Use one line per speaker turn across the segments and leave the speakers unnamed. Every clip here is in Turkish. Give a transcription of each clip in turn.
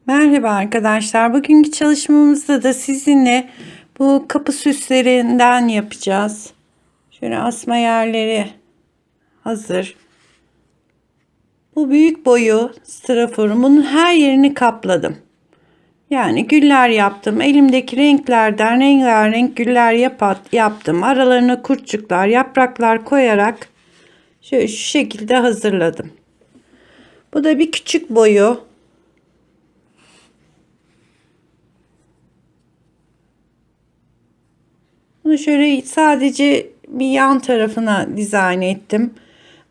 Merhaba arkadaşlar. Bugünkü çalışmamızda da sizinle bu kapı süslerinden yapacağız. Şöyle asma yerleri hazır. Bu büyük boyu straforum. Bunun her yerini kapladım. Yani güller yaptım. Elimdeki renklerden rengarenk güller yaptım. Aralarına kurtçuklar, yapraklar koyarak şöyle şu şekilde hazırladım. Bu da bir küçük boyu. Bunu şöyle sadece bir yan tarafına dizayn ettim.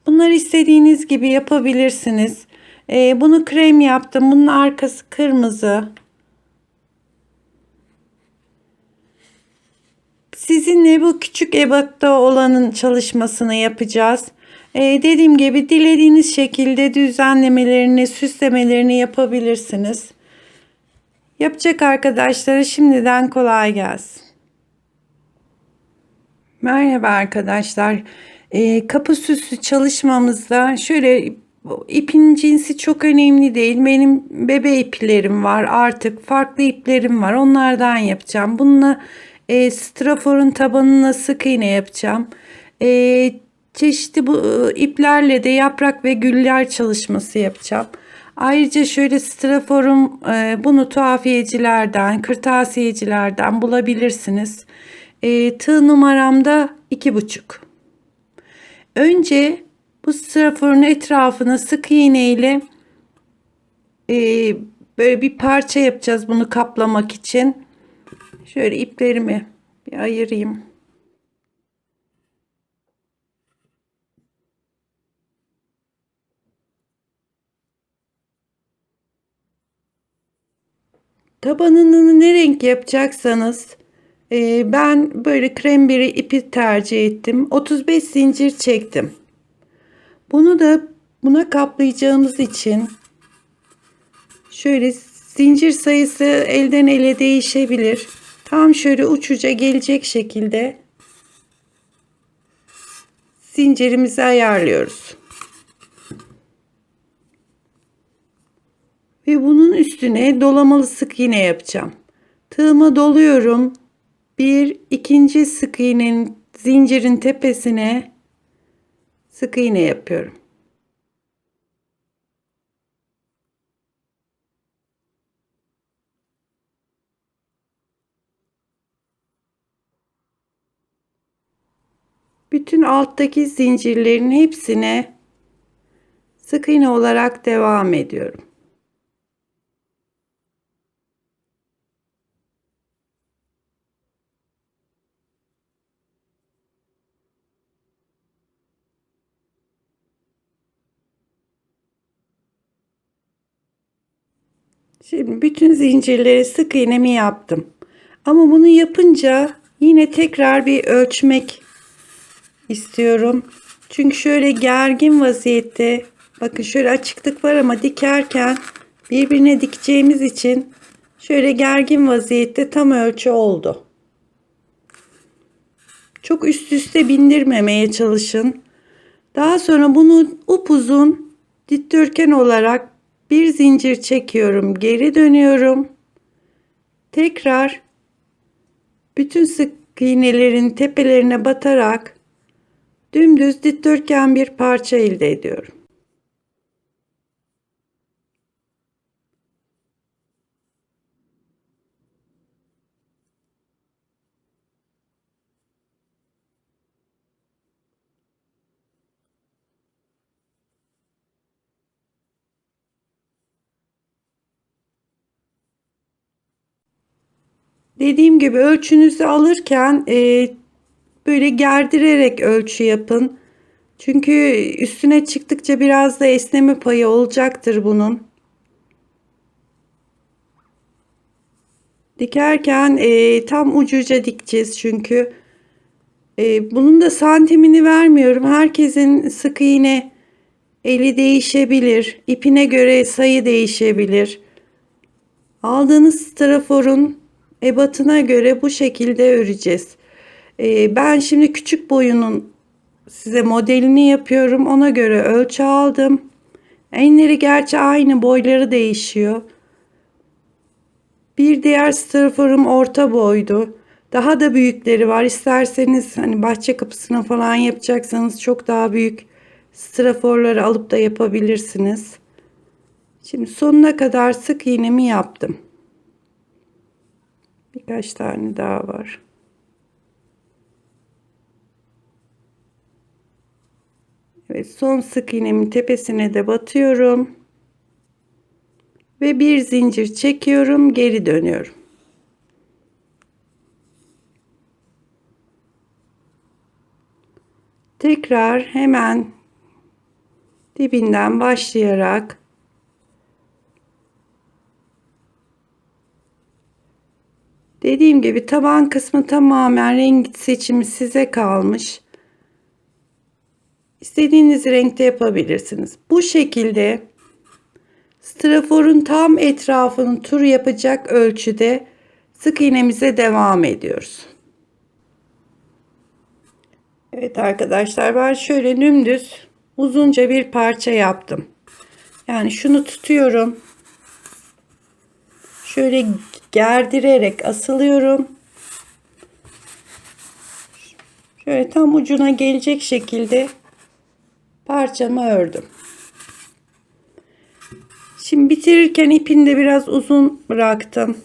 Bunları istediğiniz gibi yapabilirsiniz. Bunu krem yaptım. Bunun arkası kırmızı. Sizinle bu küçük ebatta olanın çalışmasını yapacağız. Dediğim gibi dilediğiniz şekilde düzenlemelerini, süslemelerini yapabilirsiniz. Yapacak arkadaşlara şimdiden kolay gelsin. Merhaba arkadaşlar. Kapı süsü çalışmamızda şöyle ipin cinsi çok önemli değil. Benim bebe iplerim var artık. Farklı iplerim var. Onlardan yapacağım. Bununla straforun tabanına sık iğne yapacağım. Çeşitli bu iplerle de yaprak ve güller çalışması yapacağım. Ayrıca şöyle straforum bunu tuhafiyecilerden, kırtasiyecilerden bulabilirsiniz. Tığ numaram da 2,5. Önce bu straforun etrafına sık iğne ile e, böyle bir parça yapacağız bunu kaplamak için. Şöyle iplerimi bir ayırayım. Tabanını ne renk yapacaksanız ben böyle kremberi ipi tercih ettim. 35 zincir çektim. Bunu da buna kaplayacağımız için şöyle zincir sayısı elden ele değişebilir. Tam şöyle uçuca gelecek şekilde zincirimizi ayarlıyoruz. Ve bunun üstüne dolamalı sık iğne yapacağım. Tığıma doluyorum. İkinci sık iğnenin zincirin tepesine sık iğne yapıyorum. Bütün alttaki zincirlerin hepsine sık iğne olarak devam ediyorum. Şimdi bütün zincirleri sık iğnemi yaptım. Ama bunu yapınca yine tekrar bir ölçmek istiyorum. Çünkü şöyle gergin vaziyette bakın şöyle açıklık var ama dikerken birbirine dikeceğimiz için şöyle gergin vaziyette tam ölçü oldu. Çok üst üste bindirmemeye çalışın. Daha sonra bunu upuzun dikdörtgen olarak bir zincir çekiyorum. Geri dönüyorum. Tekrar bütün sık iğnelerin tepelerine batarak dümdüz dikdörtgen bir parça elde ediyorum. Dediğim gibi ölçünüzü alırken böyle gerdirerek ölçü yapın. Çünkü üstüne çıktıkça biraz da esneme payı olacaktır bunun. Dikerken tam ucuca dikeceğiz çünkü. Bunun da santimini vermiyorum. Herkesin sık iğne eli değişebilir. İpine göre sayı değişebilir. Aldığınız straforun ebatına göre bu şekilde öreceğiz. Ben şimdi küçük boyunun size modelini yapıyorum. Ona göre ölçü aldım. Enleri gerçi aynı, boyları değişiyor. Bir diğer straforum orta boydu. Daha da büyükleri var. İsterseniz hani bahçe kapısına falan yapacaksanız çok daha büyük straforları alıp da yapabilirsiniz. Şimdi sonuna kadar sık iğnemi yaptım. Birkaç tane daha var. Evet, son sık iğnemin tepesine de batıyorum. Ve bir zincir çekiyorum, geri dönüyorum. Tekrar hemen dibinden başlayarak dediğim gibi taban kısmı tamamen renk seçimi size kalmış. İstediğiniz renkte yapabilirsiniz. Bu şekilde straforun tam etrafını tur yapacak ölçüde sık iğnemize devam ediyoruz. Evet arkadaşlar, ben şöyle dümdüz uzunca bir parça yaptım. Yani şunu tutuyorum. Şöyle gerdirerek asılıyorum. Şöyle tam ucuna gelecek şekilde parçamı ördüm. Şimdi bitirirken ipini de biraz uzun bıraktım.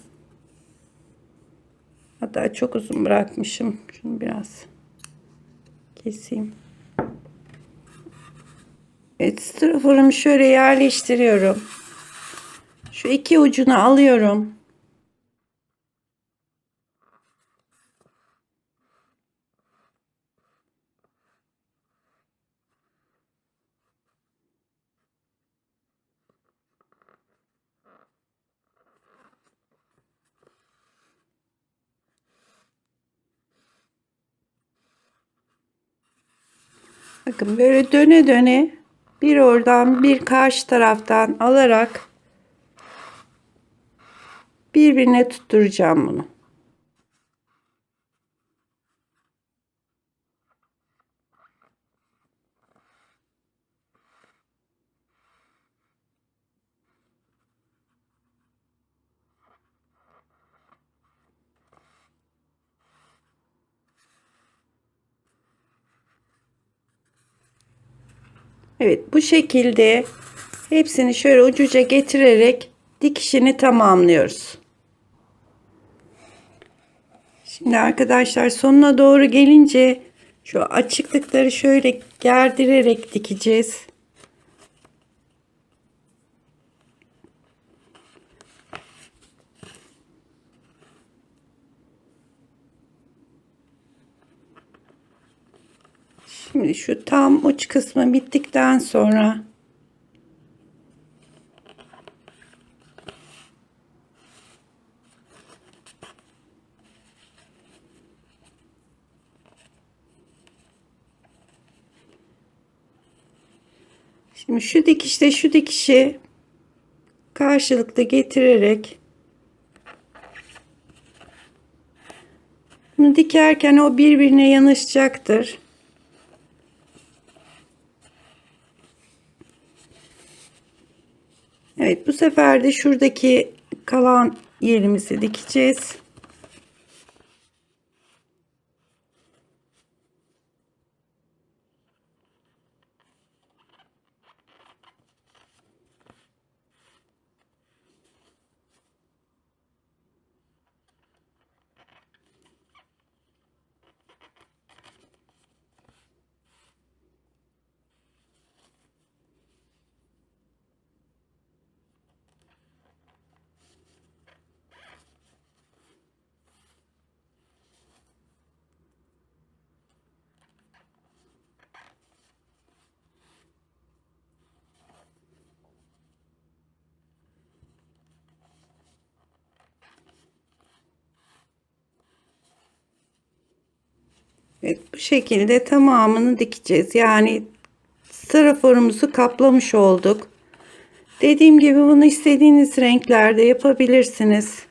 Hatta çok uzun bırakmışım. Şunu biraz keseyim. Evet, straforumu şöyle yerleştiriyorum. Şu iki ucunu alıyorum. Bakın böyle döne döne bir oradan bir karşı taraftan alarak birbirine tutturacağım bunu. Evet, bu şekilde hepsini şöyle ucuca getirerek dikişini tamamlıyoruz. Şimdi arkadaşlar sonuna doğru gelince şu açıklıkları şöyle gerdirerek dikeceğiz. Şimdi şu tam uç kısmı bittikten sonra şimdi şu dikişte şu dikişi karşılıklı getirerek bunu dikerken o birbirine yanaşacaktır. Evet, bu sefer de şuradaki kalan yerimizi dikeceğiz. Evet, bu şekilde tamamını dikeceğiz. Yani straforumuzu kaplamış olduk. Dediğim gibi bunu istediğiniz renklerde yapabilirsiniz.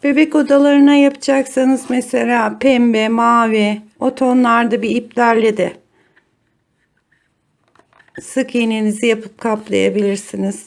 Bebek odalarına yapacaksanız mesela pembe, mavi o tonlarda bir iplerle de sık iğnenizi yapıp kaplayabilirsiniz.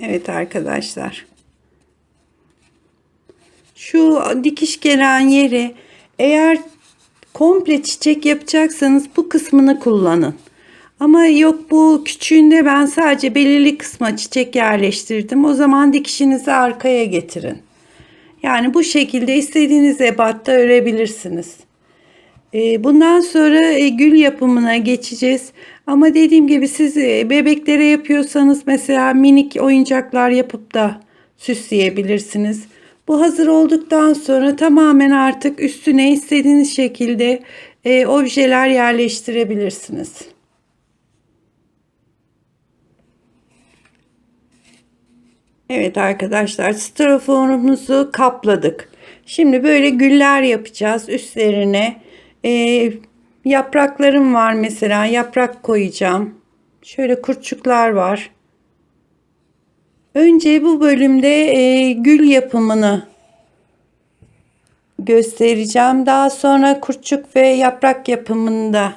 Evet arkadaşlar. Şu dikiş gelen yeri eğer komple çiçek yapacaksanız bu kısmını kullanın. Ama yok bu küçüğünde ben sadece belirli kısma çiçek yerleştirdim. O zaman dikişinizi arkaya getirin. Yani bu şekilde istediğiniz ebatta örebilirsiniz. Bundan sonra gül yapımına geçeceğiz. Ama dediğim gibi siz bebeklere yapıyorsanız mesela minik oyuncaklar yapıp da süsleyebilirsiniz. Bu hazır olduktan sonra tamamen artık üstüne istediğiniz şekilde objeler yerleştirebilirsiniz. Evet arkadaşlar, straforumuzu kapladık. Şimdi böyle güller yapacağız üstlerine. Yapraklarım var, mesela yaprak koyacağım. Şöyle kurtçuklar var. Önce bu bölümde gül yapımını göstereceğim. Daha sonra kurtçuk ve yaprak yapımını da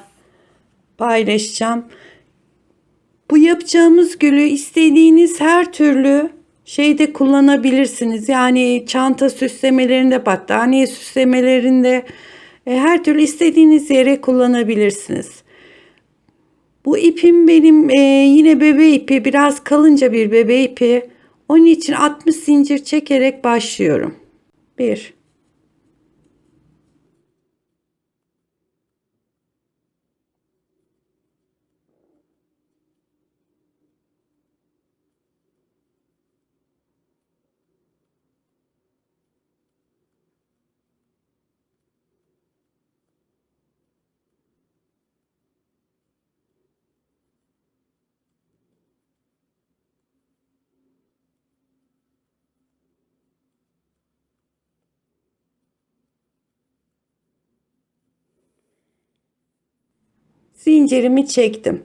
paylaşacağım. Bu yapacağımız gülü istediğiniz her türlü şeyde kullanabilirsiniz. Yani çanta süslemelerinde, battaniye süslemelerinde, her türlü istediğiniz yere kullanabilirsiniz. Bu ipim benim yine bebe ipi, biraz kalınca bir bebe ipi. Onun için 60 zincir çekerek başlıyorum. 1, zincirimi çektim.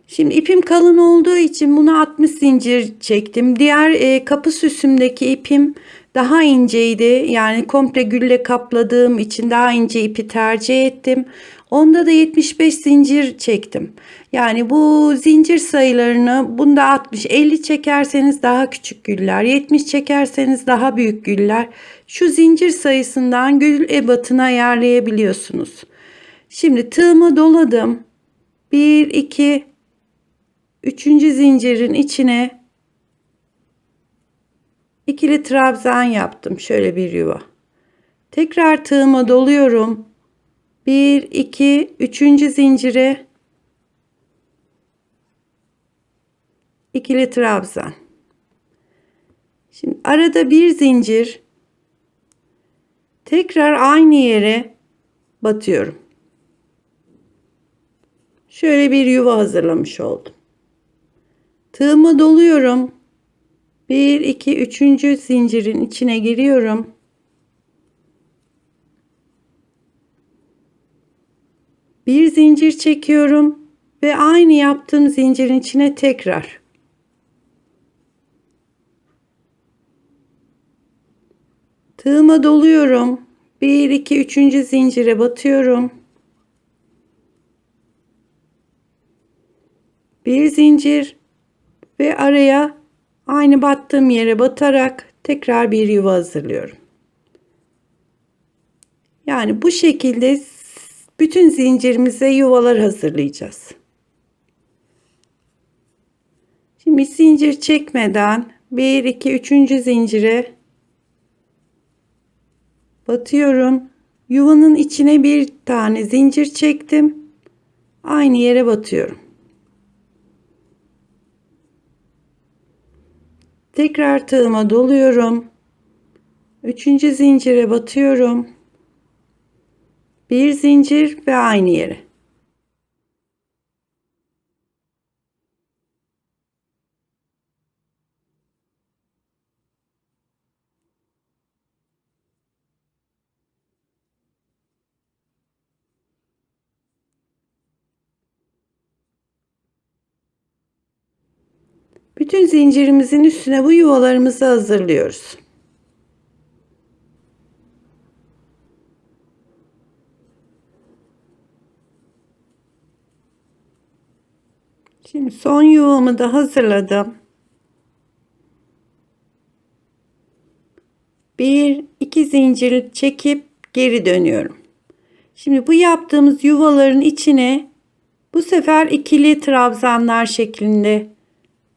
Şimdi ipim kalın olduğu için buna 60 zincir çektim. Diğer kapı süsümdeki ipim daha inceydi. Yani komple gülle kapladığım için daha ince ipi tercih ettim. Onda da 75 zincir çektim. Yani bu zincir sayılarını bunda 60, 50 çekerseniz daha küçük güller, 70 çekerseniz daha büyük güller. Şu zincir sayısından gül ebatını ayarlayabiliyorsunuz. Şimdi tığımı doladım. 1, 2, üçüncü zincirin içine ikili trabzan yaptım. Şöyle bir yuva. Tekrar tığıma doluyorum. 1, 2, üçüncü zincire ikili trabzan. Şimdi arada bir zincir, tekrar aynı yere batıyorum. Şöyle bir yuva hazırlamış oldum. Tığımı doluyorum. 1, 2, üçüncü zincirin içine giriyorum. Bir zincir çekiyorum ve aynı yaptığım zincirin içine tekrar. Tığıma doluyorum. 1, 2, üçüncü zincire batıyorum. Bir zincir ve araya aynı battığım yere batarak tekrar bir yuva hazırlıyorum. Yani bu şekilde bütün zincirimize yuvalar hazırlayacağız. Şimdi zincir çekmeden 1, 2, üçüncü zincire batıyorum. Yuvanın içine bir tane zincir çektim. Aynı yere batıyorum. Tekrar tığıma doluyorum. Üçüncü zincire batıyorum. Bir zincir ve aynı yere. Bütün zincirimizin üstüne bu yuvalarımızı hazırlıyoruz. Şimdi son yuvamı da hazırladım. Bir, iki zincir çekip geri dönüyorum. Şimdi bu yaptığımız yuvaların içine bu sefer ikili trabzanlar şeklinde,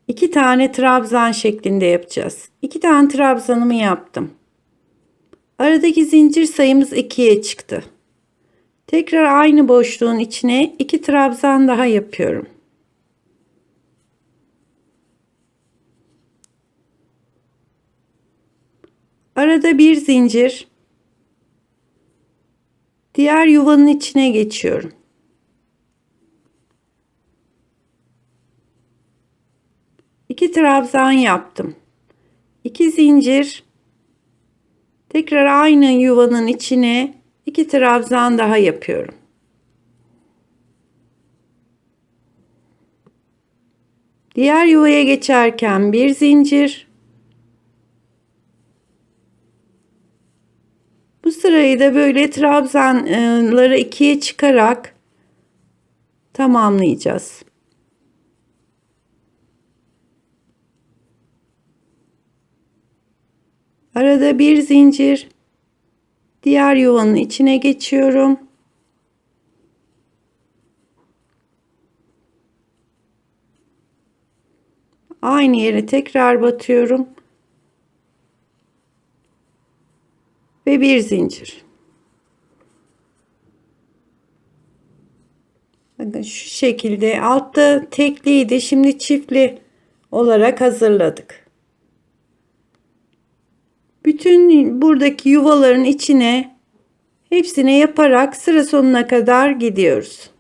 iki tane trabzan şeklinde yapacağız. İki tane trabzanımı yaptım. Aradaki zincir sayımız 2'ye çıktı. Tekrar aynı boşluğun içine iki trabzan daha yapıyorum. Arada bir zincir, diğer yuvanın içine geçiyorum. İki trabzan yaptım. İki zincir, tekrar aynı yuvanın içine iki trabzan daha yapıyorum. Diğer yuvaya geçerken bir zincir. Bu sırayı da böyle trabzanları ikiye çıkarak tamamlayacağız. Arada bir zincir, diğer yuvanın içine geçiyorum. Aynı yere tekrar batıyorum. Ve bir zincir. Bakın şu şekilde altta tekliydi, şimdi çiftli olarak hazırladık. Bütün buradaki yuvaların içine hepsini yaparak sıra sonuna kadar gidiyoruz.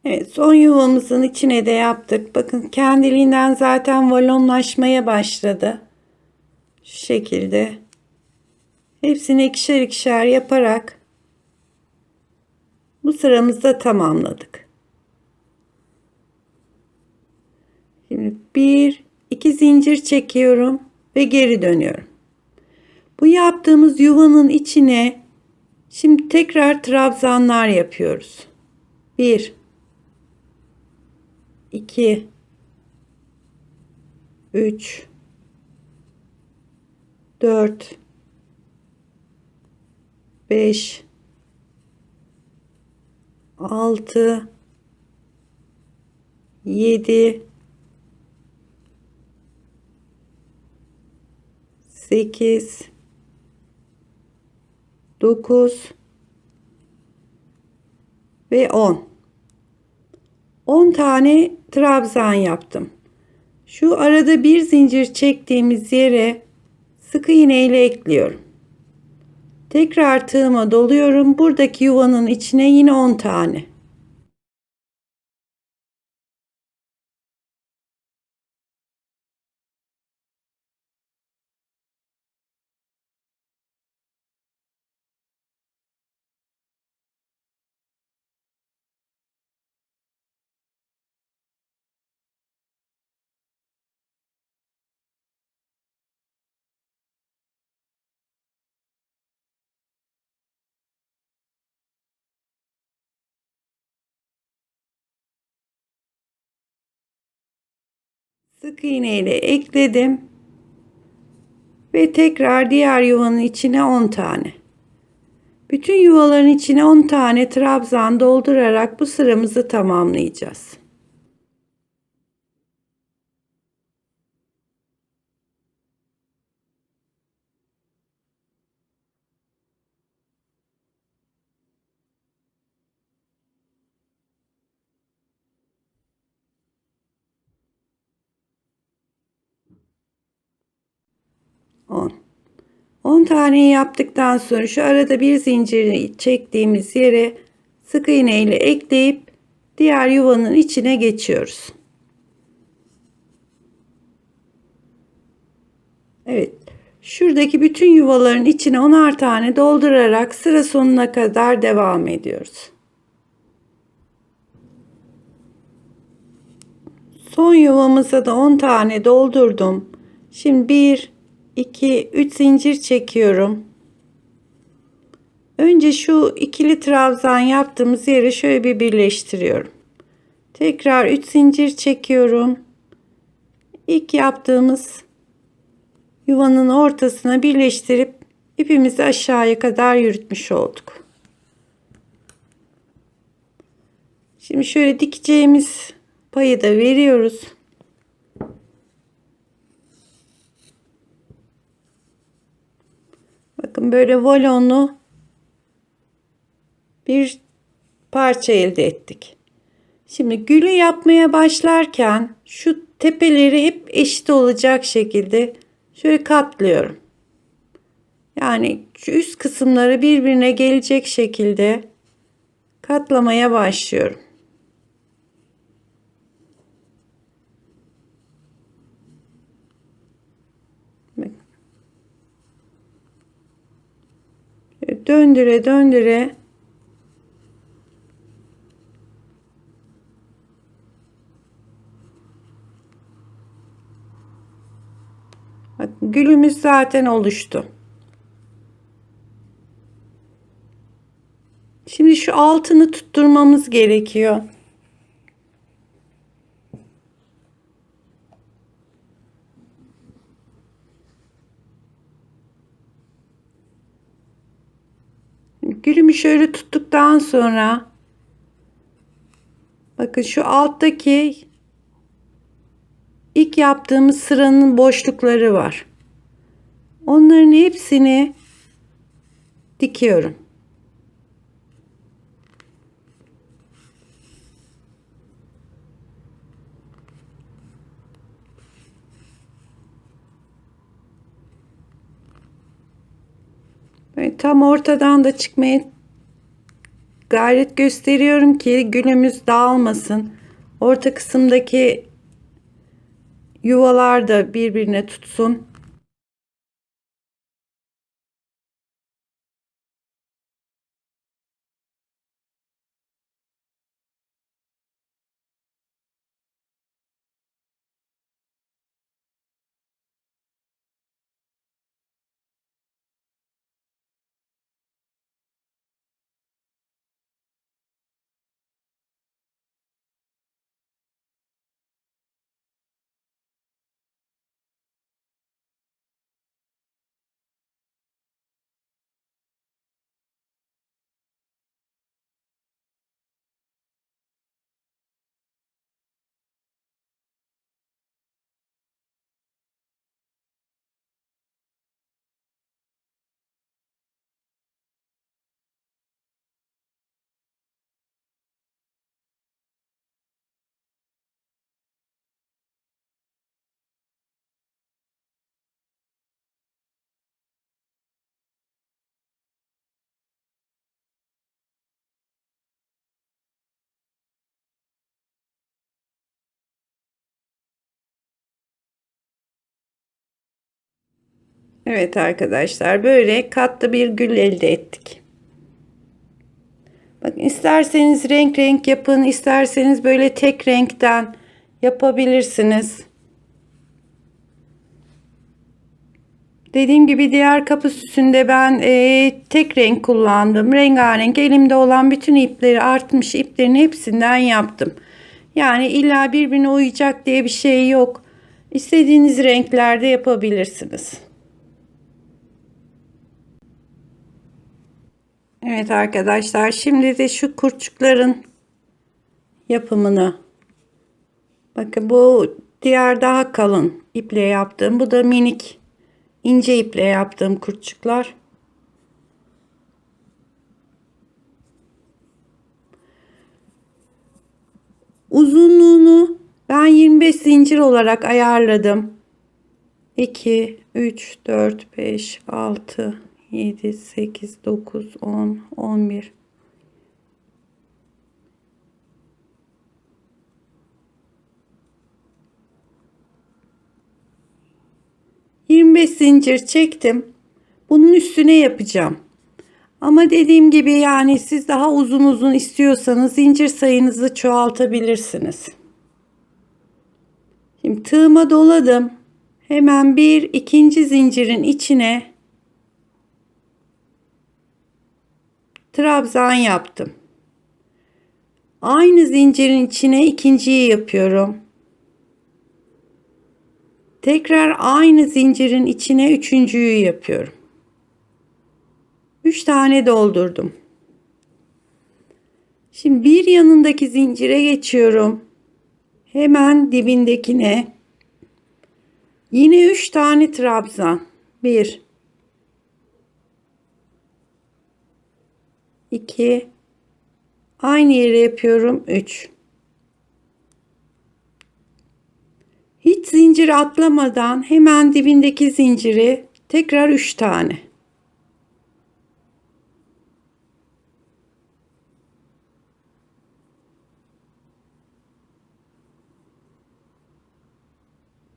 Evet, son yuvamızın içine de yaptık. Bakın kendiliğinden zaten valonlaşmaya başladı. Şu şekilde hepsini ikişer ikişer yaparak bu sıramızda tamamladık. Şimdi bir, iki zincir çekiyorum ve geri dönüyorum. Bu yaptığımız yuvanın içine şimdi tekrar trabzanlar yapıyoruz. 1 2 3 4 5 6 7 8 9 ve 10. 10 tane trabzan yaptım. Şu arada bir zincir çektiğimiz yere sık iğne ile ekliyorum. Tekrar tığıma doluyorum. Buradaki yuvanın içine yine 10 tane. Sık iğne ile ekledim ve tekrar diğer yuvanın içine 10 tane. Bütün yuvaların içine 10 tane trabzan doldurarak bu sıramızı tamamlayacağız. 10. 10 taneyi yaptıktan sonra şu arada bir zinciri çektiğimiz yere sık iğne ile ekleyip diğer yuvanın içine geçiyoruz. Evet. Şuradaki bütün yuvaların içine 10'ar tane doldurarak sıra sonuna kadar devam ediyoruz. Son yuvamıza da 10 tane doldurdum. Şimdi 1, 2, 3 zincir çekiyorum. Önce şu ikili trabzan yaptığımız yeri şöyle bir birleştiriyorum. Tekrar 3 zincir çekiyorum. İlk yaptığımız yuvanın ortasına birleştirip ipimizi aşağıya kadar yürütmüş olduk. Şimdi şöyle dikeceğimiz payı da veriyoruz. Bakın böyle volonlu bir parça elde ettik. Şimdi gülü yapmaya başlarken şu tepeleri hep eşit olacak şekilde şöyle katlıyorum. Yani şu üst kısımları birbirine gelecek şekilde katlamaya başlıyorum. Döndüre döndüre bakın gülümüz zaten oluştu. Şimdi şu altını tutturmamız gerekiyor. Gülümü şöyle tuttuktan sonra bakın şu alttaki ilk yaptığımız sıranın boşlukları var. Onların hepsini dikiyorum. Böyle tam ortadan da çıkmaya gayret gösteriyorum ki gülümüz dağılmasın. Orta kısımdaki yuvalar da birbirine tutsun. Evet arkadaşlar, böyle katlı bir gül elde ettik. Bakın, isterseniz renk renk yapın, isterseniz böyle tek renkten yapabilirsiniz. Dediğim gibi diğer kapı süsünde ben tek renk kullandım. Rengarenk, elimde olan bütün ipleri, artmış iplerin hepsinden yaptım. Yani illa birbirine uyacak diye bir şey yok. İstediğiniz renklerde yapabilirsiniz. Evet arkadaşlar, şimdi de şu kurçukların yapımını, bakın bu diğer daha kalın iple yaptığım, bu da minik ince iple yaptığım kurçuklar. Uzunluğunu ben 25 zincir olarak ayarladım. 2, 3, 4, 5, 6, 7, 8, 9, 10, 11. 25 zincir çektim. Bunun üstüne yapacağım. Ama dediğim gibi yani siz daha uzun istiyorsanız zincir sayınızı çoğaltabilirsiniz. Şimdi tığıma doladım. Hemen bir ikinci zincirin içine trabzan yaptım. Aynı zincirin içine ikinciyi yapıyorum. Tekrar aynı zincirin içine üçüncüyü yapıyorum. 3 tane doldurdum. Şimdi bir yanındaki zincire geçiyorum. Hemen dibindekine yine 3 tane trabzan. 1 2 aynı yere yapıyorum. 3. Hiç zincir atlamadan hemen dibindeki zinciri tekrar 3 tane.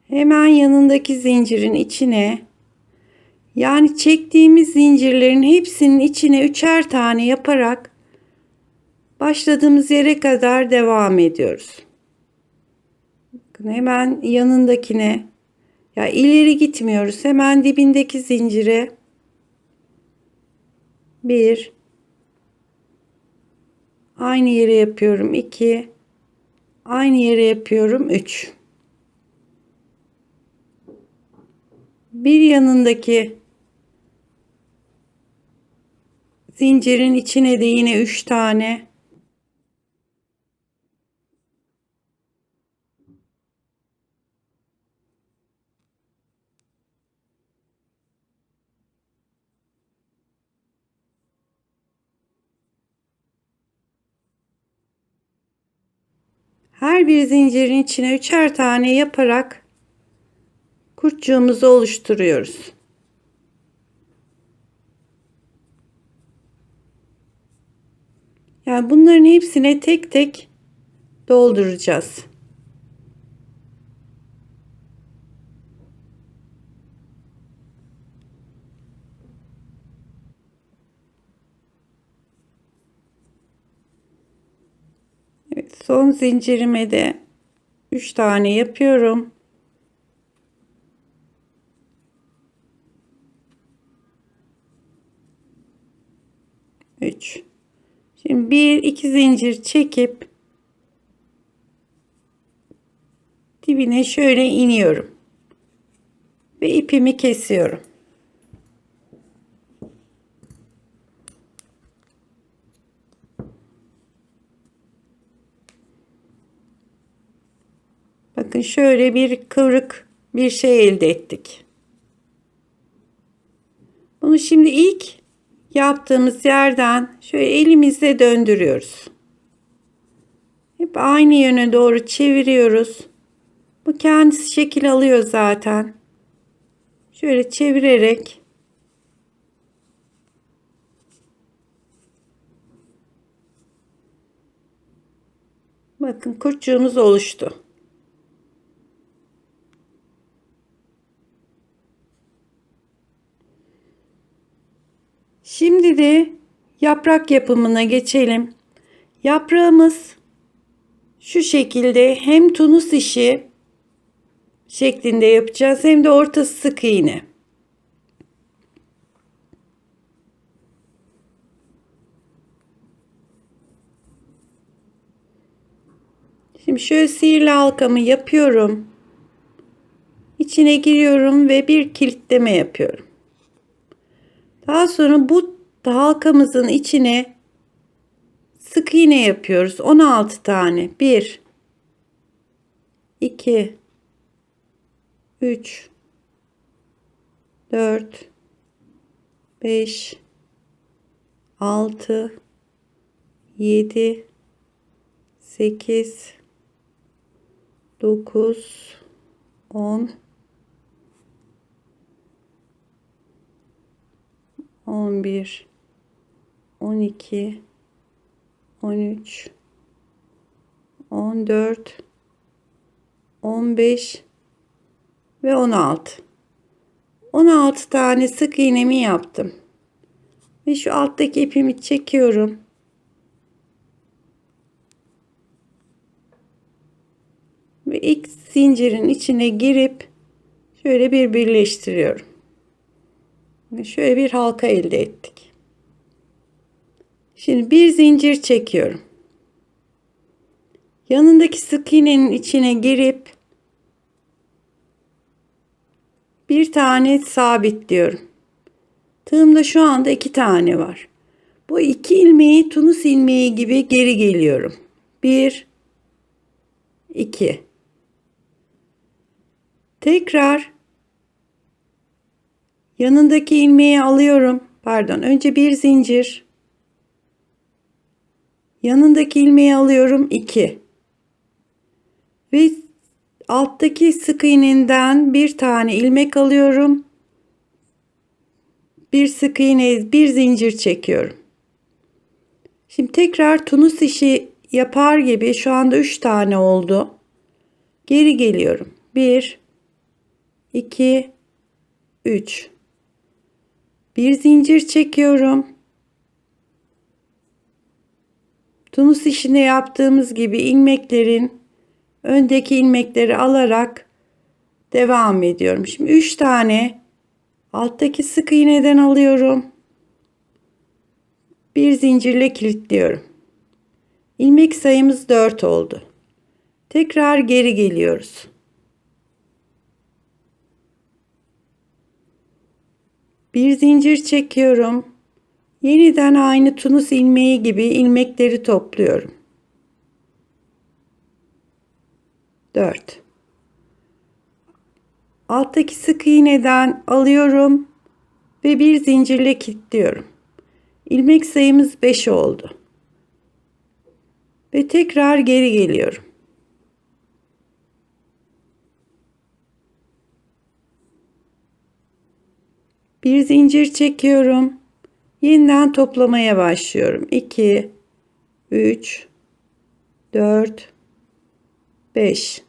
Hemen yanındaki zincirin içine, yani çektiğimiz zincirlerin hepsinin içine üçer tane yaparak başladığımız yere kadar devam ediyoruz. Bakın hemen yanındakine, ya ileri gitmiyoruz. Hemen dibindeki zincire 1 aynı yere yapıyorum. 2 aynı yere yapıyorum. 3 bir yanındaki zincirin içine de yine 3 tane. Her bir zincirin içine üçer tane yaparak kurtçuğumuzu oluşturuyoruz. Yani bunların hepsine tek tek dolduracağız. Evet, son zincirime de 3 tane yapıyorum. Üç. Şimdi bir iki zincir çekip dibine şöyle iniyorum ve ipimi kesiyorum. Bakın şöyle bir kıvrık bir şey elde ettik. Bunu şimdi ilk yaptığımız yerden şöyle elimizle döndürüyoruz. Hep aynı yöne doğru çeviriyoruz. Bu kendisi şekil alıyor zaten. Şöyle çevirerek bakın kurtçuğumuz oluştu. Şimdi de yaprak yapımına geçelim. Yaprağımız şu şekilde hem tunus işi şeklinde yapacağız hem de ortası sık iğne. Şimdi şöyle sihirli halkamı yapıyorum. İçine giriyorum ve bir kilitleme yapıyorum. Daha sonra bu halkamızın içine sık iğne yapıyoruz. 16 tane. 1 2 3 4 5 6 7 8 9 10 11, 12, 13, 14, 15 ve 16. 16 tane sık iğnemi yaptım. Ve şu alttaki ipimi çekiyorum. Ve ilk zincirin içine girip şöyle bir birleştiriyorum. Ve şöyle bir halka elde ettik. Şimdi bir zincir çekiyorum. Yanındaki sık iğnenin içine girip bir tane sabitliyorum. Tığımda şu anda 2 tane var. Bu 2 ilmeği Tunus ilmeği gibi geri geliyorum. 1, 2. Tekrar yanındaki ilmeği alıyorum. Pardon, önce bir zincir. Yanındaki ilmeği alıyorum 2. Ve alttaki sık iğneden bir tane ilmek alıyorum. Bir sık iğne, bir zincir çekiyorum. Şimdi tekrar Tunus işi yapar gibi şu anda 3 tane oldu. Geri geliyorum. 1, 2, 3. Bir zincir çekiyorum. Tunus işinde yaptığımız gibi ilmeklerin öndeki ilmekleri alarak devam ediyorum. Şimdi 3 tane alttaki sık iğneden alıyorum. Bir zincirle kilitliyorum. İlmek sayımız 4 oldu. Tekrar geri geliyoruz. Bir zincir çekiyorum. Yeniden aynı Tunus ilmeği gibi ilmekleri topluyorum. 4. Alttaki sık iğneden alıyorum ve bir zincirle kilitliyorum. İlmek sayımız 5 oldu. Ve tekrar geri geliyorum. Bir zincir çekiyorum. Yeniden toplamaya başlıyorum. 2, 3, 4, 5.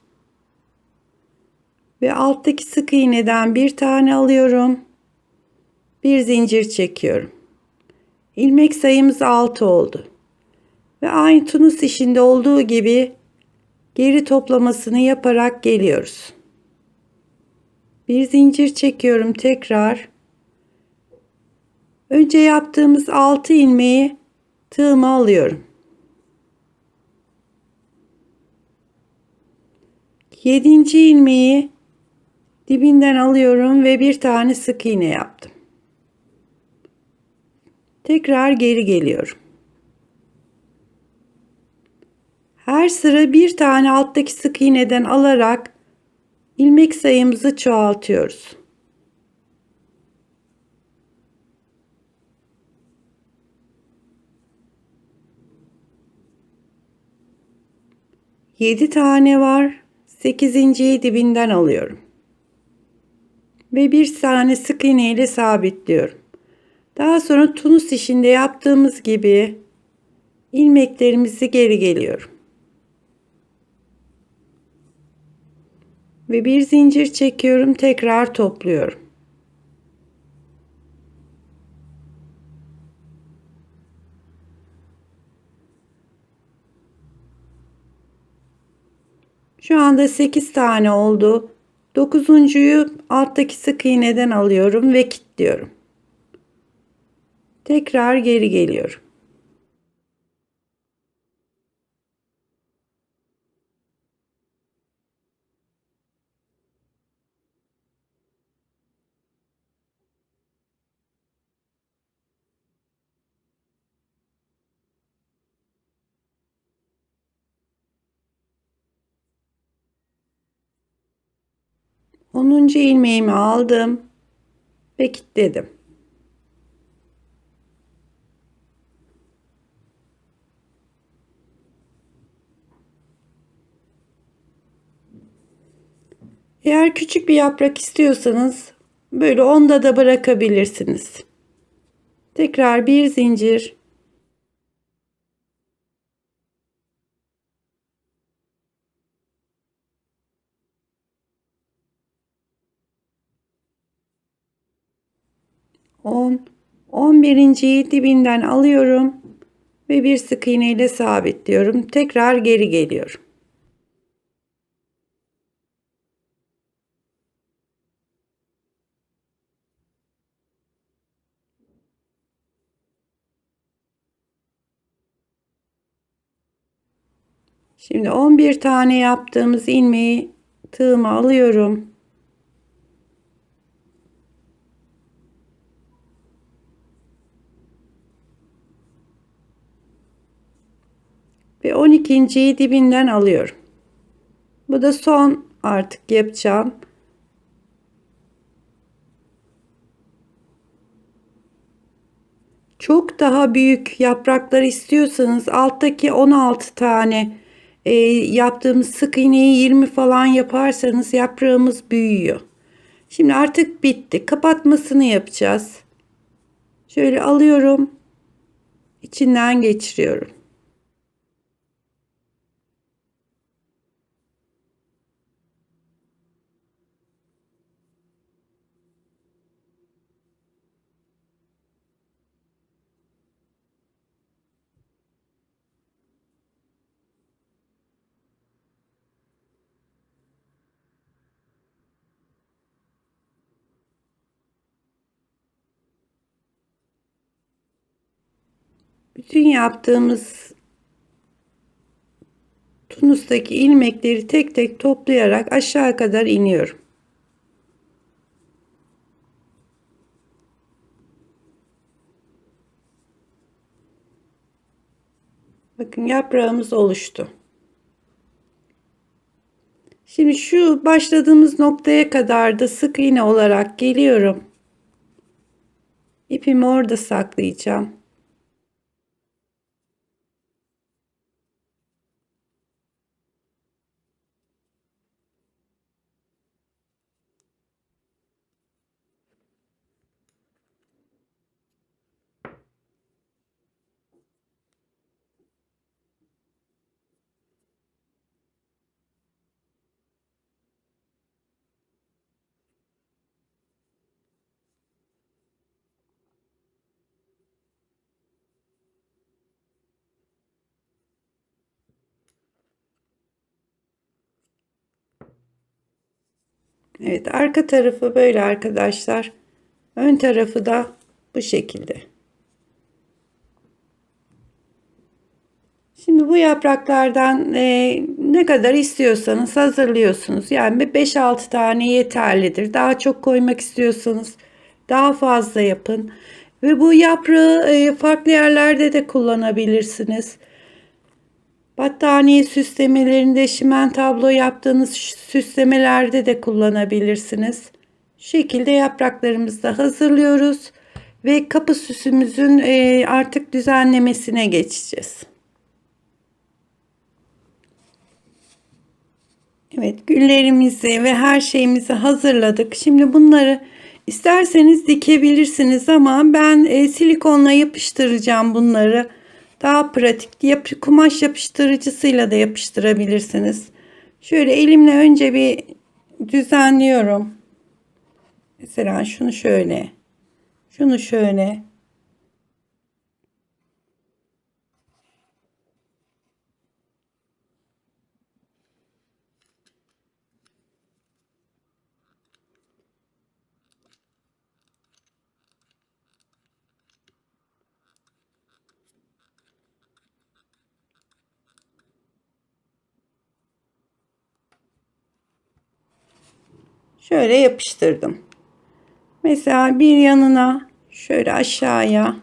Ve alttaki sık iğneden bir tane alıyorum. Bir zincir çekiyorum. İlmek sayımız 6 oldu. Ve aynı Tunus işinde olduğu gibi geri toplamasını yaparak geliyoruz. Bir zincir çekiyorum tekrar. Önce yaptığımız 6 ilmeği tığıma alıyorum. 7. ilmeği dibinden alıyorum ve bir tane sık iğne yaptım. Tekrar geri geliyorum. Her sıra bir tane alttaki sık iğneden alarak ilmek sayımızı çoğaltıyoruz. Yedi tane var. 8.'yi dibinden alıyorum. Ve bir tane sık iğne ile sabitliyorum. Daha sonra Tunus işinde yaptığımız gibi ilmeklerimizi geri geliyorum. Ve bir zincir çekiyorum, tekrar topluyorum. Şu anda 8 tane oldu. 9.'yu alttaki sık iğneden alıyorum ve kilitliyorum. Tekrar geri geliyorum. Onuncu ilmeğimi aldım ve kilitledim. Eğer küçük bir yaprak istiyorsanız böyle onda da bırakabilirsiniz. Tekrar bir zincir. On, 11.yi dibinden alıyorum ve bir sık iğne ile sabitliyorum. Tekrar geri geliyorum. Şimdi 11 tane yaptığımız ilmeği tığıma alıyorum. Ve 12.yi dibinden alıyorum. Bu da son artık yapacağım. Çok daha büyük yapraklar istiyorsanız alttaki 16 tane yaptığımız sık iğneyi 20 falan yaparsanız yaprağımız büyüyor. Şimdi artık bitti. Kapatmasını yapacağız. Şöyle alıyorum. İçinden geçiriyorum. Bütün yaptığımız tunustaki ilmekleri tek tek toplayarak aşağı kadar iniyorum. Bakın yaprağımız oluştu. Şimdi şu başladığımız noktaya kadar da sık iğne olarak geliyorum. İpimi orada saklayacağım. Evet, arka tarafı böyle arkadaşlar. Ön tarafı da bu şekilde. Şimdi bu yapraklardan ne kadar istiyorsanız hazırlıyorsunuz. Yani 5-6 tane yeterlidir. Daha çok koymak istiyorsanız daha fazla yapın. Ve bu yaprağı farklı yerlerde de kullanabilirsiniz. Battaniye süslemelerinde, şimen tablo yaptığınız süslemelerde de kullanabilirsiniz. Şu şekilde yapraklarımızı da hazırlıyoruz ve kapı süsümüzün artık düzenlemesine geçeceğiz. Evet, güllerimizi ve her şeyimizi hazırladık. Şimdi bunları isterseniz dikebilirsiniz ama ben silikonla yapıştıracağım bunları. Daha pratik. Kumaş yapıştırıcısıyla da yapıştırabilirsiniz. Şöyle elimle önce bir düzenliyorum. Mesela şunu şöyle. Şunu şöyle. Şöyle yapıştırdım. Mesela bir yanına şöyle aşağıya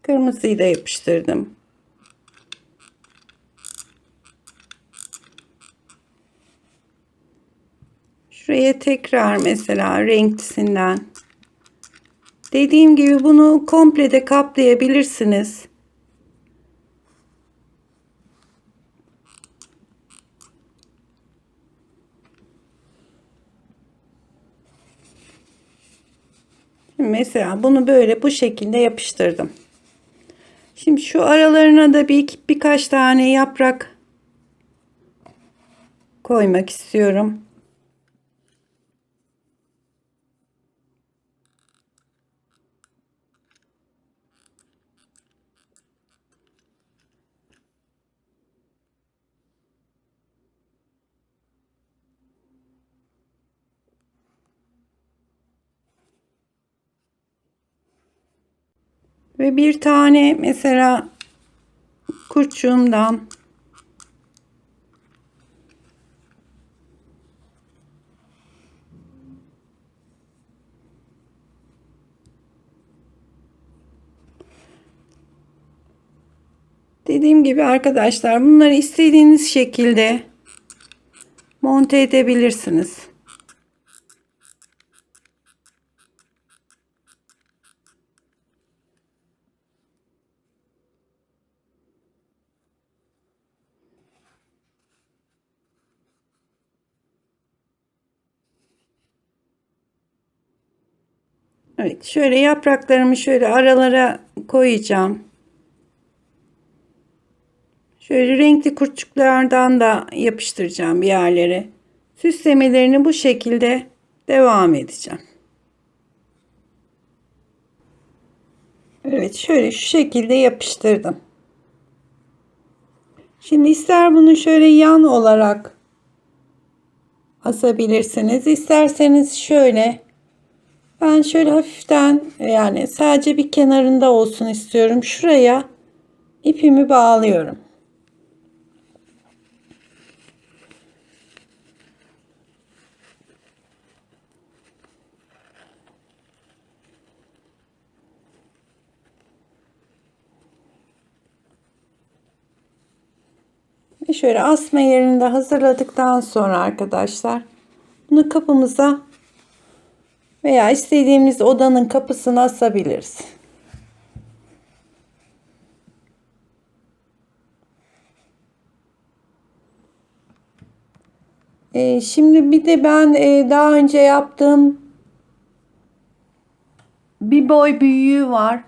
kırmızıyı da yapıştırdım. Şuraya tekrar mesela renklisinden Dediğim gibi bunu komple de kaplayabilirsiniz. Mesela bunu böyle bu şekilde yapıştırdım. Şimdi şu aralarına da birkaç tane yaprak koymak istiyorum. Ve bir tane mesela kurşundan dediğim gibi arkadaşlar bunları istediğiniz şekilde monte edebilirsiniz. Evet, şöyle yapraklarımı şöyle aralara koyacağım. Şöyle renkli kurtçuklardan da yapıştıracağım bir yerlere. Süslemelerini bu şekilde devam edeceğim. Evet, şöyle şu şekilde yapıştırdım. Şimdi ister bunu şöyle yan olarak asabilirsiniz. İsterseniz şöyle, ben şöyle hafiften, yani sadece bir kenarında olsun istiyorum. Şuraya ipimi bağlıyorum. Ve şöyle asma yerini de hazırladıktan sonra arkadaşlar bunu kapımıza veya istediğimiz odanın kapısına asabiliriz. Şimdi bir de ben daha önce yaptığım bir boy büyüğü var.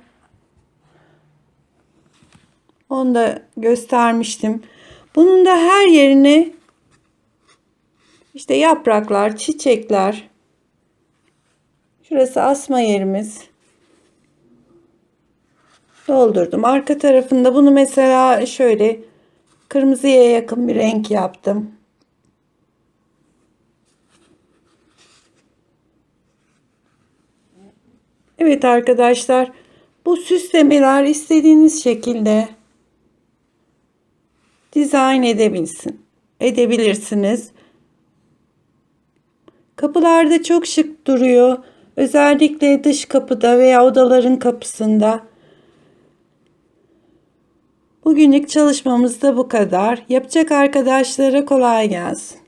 Onu da göstermiştim. Bunun da her yerine işte yapraklar, çiçekler. Şurası asma yerimiz. Doldurdum. Arka tarafında bunu mesela şöyle kırmızıya yakın bir renk yaptım. Evet arkadaşlar, bu süslemeler istediğiniz şekilde dizayn edebilirsiniz. Kapılarda çok şık duruyor. Özellikle dış kapıda veya odaların kapısında. Bugünlük çalışmamız da bu kadar. Yapacak arkadaşlara kolay gelsin.